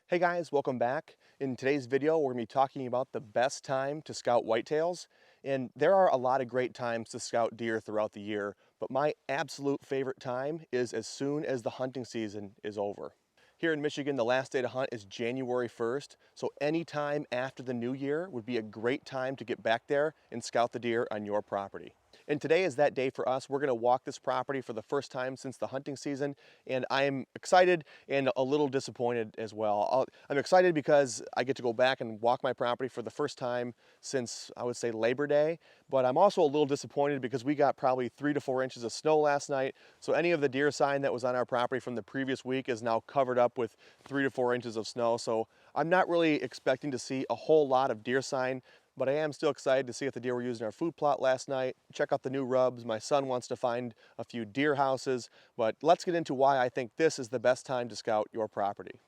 Hey guys, welcome back. In today's video, we're going to be talking about the best time to scout whitetails. And there are a lot of great times to scout deer throughout the year, but my absolute favorite time is as soon as the hunting season is over. Here in Michigan, the last day to hunt is January 1st, so any time after the new year would be a great time to get back there and scout the deer on your property. And today is that day for us. We're going to walk this property for the first time since the hunting season, and I'm excited and a little disappointed as well. I'm excited because I get to go back and walk my property for the first time since, I would say, Labor Day, but I'm also a little disappointed because we got probably 3 to 4 inches of snow last night, so any of the deer sign that was on our property from the previous week is now covered up with 3 to 4 inches of snow, so I'm not really expecting to see a whole lot of deer sign. But I am still excited to see if the deer were used in our food plot last night, check out the new rubs. My son wants to find a few deer houses, but let's get into why I think this is the best time to scout your property.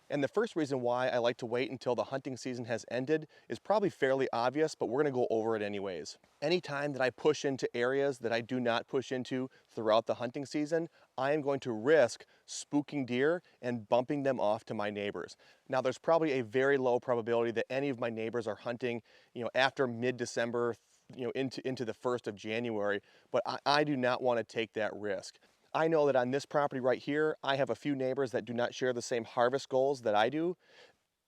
And the first reason why I like to wait until the hunting season has ended is probably fairly obvious, but we're gonna go over it anyways. Anytime that I push into areas that I do not push into throughout the hunting season, I am going to risk spooking deer and bumping them off to my neighbors. Now, there's probably a very low probability that any of my neighbors are hunting, after mid-December, into the 1st of January, but I do not want to take that risk. I know that on this property right here, I have a few neighbors that do not share the same harvest goals that I do,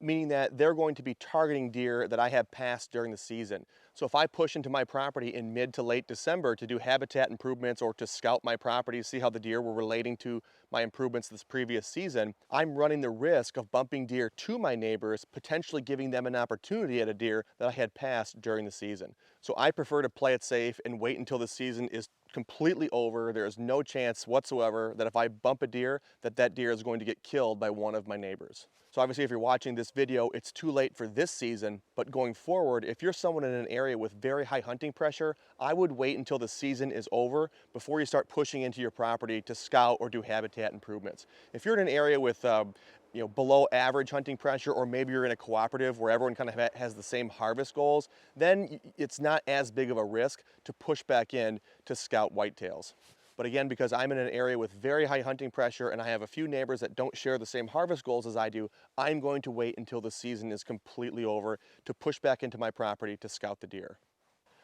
meaning that they're going to be targeting deer that I have passed during the season. So if I push into my property in mid to late December to do habitat improvements or to scout my property, see how the deer were relating to my improvements this previous season, I'm running the risk of bumping deer to my neighbors, potentially giving them an opportunity at a deer that I had passed during the season. So I prefer to play it safe and wait until the season is completely over. There is no chance whatsoever that if I bump a deer, that deer is going to get killed by one of my neighbors. So obviously if you're watching this video, it's too late for this season, but going forward, if you're someone in an area with very high hunting pressure, I would wait until the season is over before you start pushing into your property to scout or do habitat improvements. If you're in an area with below average hunting pressure, or maybe you're in a cooperative where everyone kind of has the same harvest goals, then it's not as big of a risk to push back in to scout whitetails. But again, because I'm in an area with very high hunting pressure and I have a few neighbors that don't share the same harvest goals as I do, I'm going to wait until the season is completely over to push back into my property to scout the deer.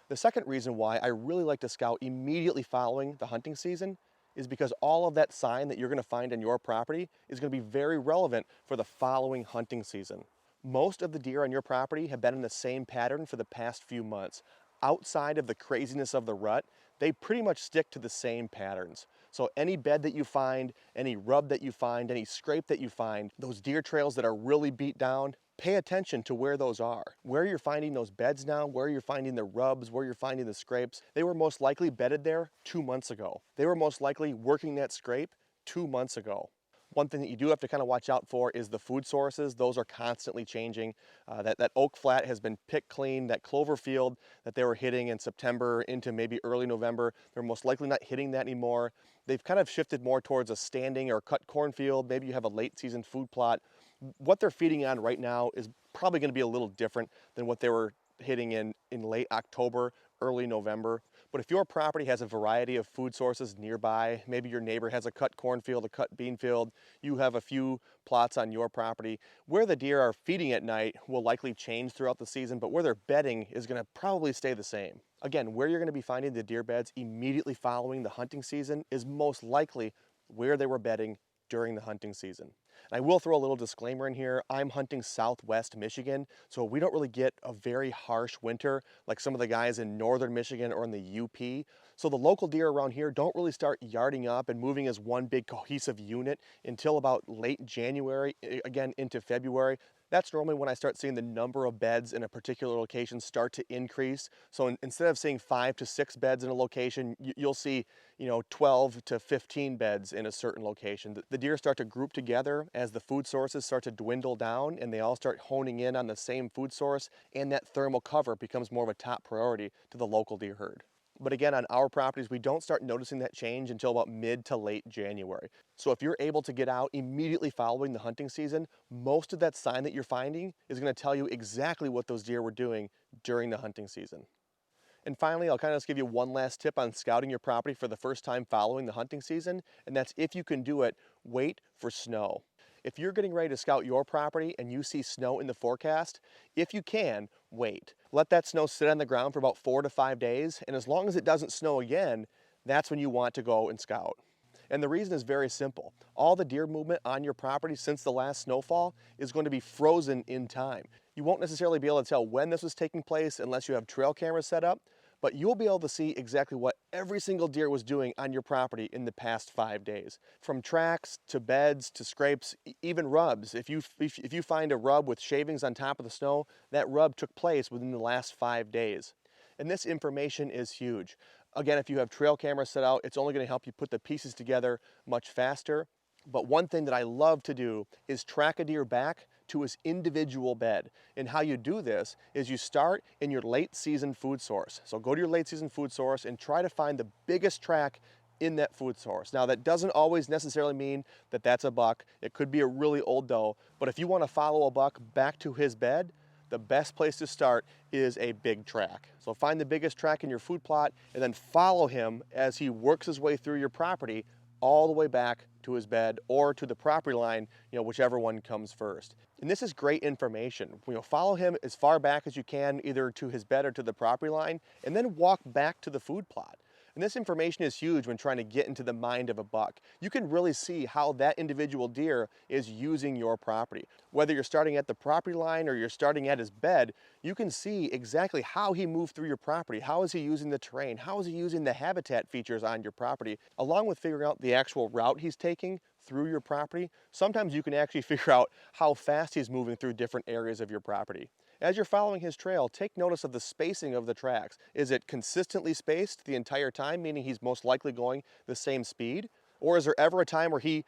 The second reason why I really like to scout immediately following the hunting season is because all of that sign that you're going to find on your property is going to be very relevant for the following hunting season. Most of the deer on your property have been in the same pattern for the past few months. Outside of the craziness of the rut, they pretty much stick to the same patterns. So any bed that you find, any rub that you find, any scrape that you find, those deer trails that are really beat down, pay attention to where those are. Where you're finding those beds now, where you're finding the rubs, where you're finding the scrapes, they were most likely bedded there 2 months ago. They were most likely working that scrape 2 months ago. One thing that you do have to kind of watch out for is the food sources. Those are constantly changing. That oak flat has been picked clean. That clover field that they were hitting in September into maybe early November, they're most likely not hitting that anymore. They've kind of shifted more towards a standing or cut cornfield. Maybe you have a late season food plot. What they're feeding on right now is probably going to be a little different than what they were hitting in late October, early November. But if your property has a variety of food sources nearby, maybe your neighbor has a cut cornfield, a cut bean field, you have a few plots on your property, where the deer are feeding at night will likely change throughout the season, but where they're bedding is going to probably stay the same. Again, where you're going to be finding the deer beds immediately following the hunting season is most likely where they were bedding during the hunting season. And I will throw a little disclaimer in here. I'm hunting Southwest Michigan, so we don't really get a very harsh winter like some of the guys in northern Michigan or in the UP. So the local deer around here don't really start yarding up and moving as one big cohesive unit until about late January, again into February. That's normally when I start seeing the number of beds in a particular location start to increase. So instead of seeing 5 to 6 beds in a location, you'll see 12 to 15 beds in a certain location. The deer start to group together as the food sources start to dwindle down and they all start honing in on the same food source, and that thermal cover becomes more of a top priority to the local deer herd. But again, on our properties, we don't start noticing that change until about mid to late January. So if you're able to get out immediately following the hunting season, most of that sign that you're finding is going to tell you exactly what those deer were doing during the hunting season. And finally, I'll kind of just give you one last tip on scouting your property for the first time following the hunting season, and that's if you can do it, wait for snow. if you're getting ready to scout your property and you see snow in the forecast, if you can, wait. Let that snow sit on the ground for about 4 to 5 days, and as long as it doesn't snow again, that's when you want to go and scout. And the reason is very simple. All the deer movement on your property since the last snowfall is going to be frozen in time. You won't necessarily be able to tell when this was taking place unless you have trail cameras set up, but you'll be able to see exactly what every single deer was doing on your property in the past 5 days. From tracks to beds to scrapes, even rubs. If you find a rub with shavings on top of the snow, that rub took place within the last 5 days. And this information is huge. Again, if you have trail cameras set out, it's only going to help you put the pieces together much faster. But one thing that I love to do is track a deer back to his individual bed. And how you do this is you start in your late season food source. So go to your late season food source and try to find the biggest track in that food source. Now that doesn't always necessarily mean that that's a buck. It could be a really old doe, but if you want to follow a buck back to his bed, the best place to start is a big track. So find the biggest track in your food plot and then follow him as he works his way through your property all the way back to his bed or to the property line, whichever one comes first. And this is great information. Follow him as far back as you can, either to his bed or to the property line, and then walk back to the food plot. And this information is huge when trying to get into the mind of a buck. You can really see how that individual deer is using your property. Whether you're starting at the property line or you're starting at his bed, you can see exactly how he moved through your property. How is he using the terrain? How is he using the habitat features on your property? Along with figuring out the actual route he's taking through your property, sometimes you can actually figure out how fast he's moving through different areas of your property. As you're following his trail, take notice of the spacing of the tracks. Is it consistently spaced the entire time, meaning he's most likely going the same speed? Or is there ever a time where he,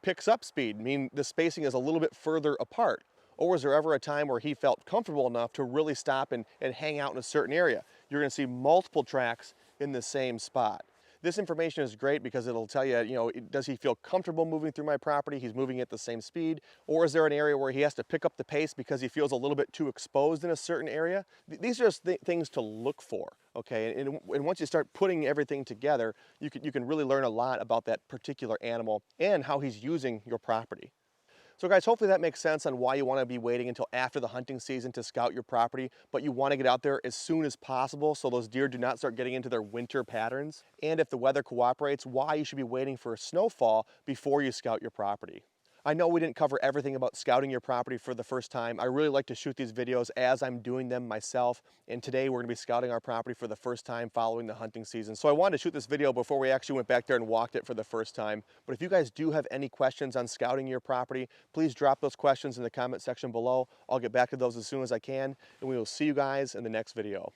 picks up speed, meaning the spacing is a little bit further apart? Or was there ever a time where he felt comfortable enough to really stop and hang out in a certain area? You're going to see multiple tracks in the same spot. This information is great because it'll tell you, does he feel comfortable moving through my property? He's moving at the same speed. Or is there an area where he has to pick up the pace because he feels a little bit too exposed in a certain area? These are just things to look for, okay? And once you start putting everything together, you can really learn a lot about that particular animal and how he's using your property. So guys, hopefully that makes sense on why you want to be waiting until after the hunting season to scout your property, but you want to get out there as soon as possible so those deer do not start getting into their winter patterns. And if the weather cooperates, why you should be waiting for a snowfall before you scout your property. I know we didn't cover everything about scouting your property for the first time. I really like to shoot these videos as I'm doing them myself. And today we're gonna be scouting our property for the first time following the hunting season. So I wanted to shoot this video before we actually went back there and walked it for the first time. But if you guys do have any questions on scouting your property, please drop those questions in the comment section below. I'll get back to those as soon as I can. And we will see you guys in the next video.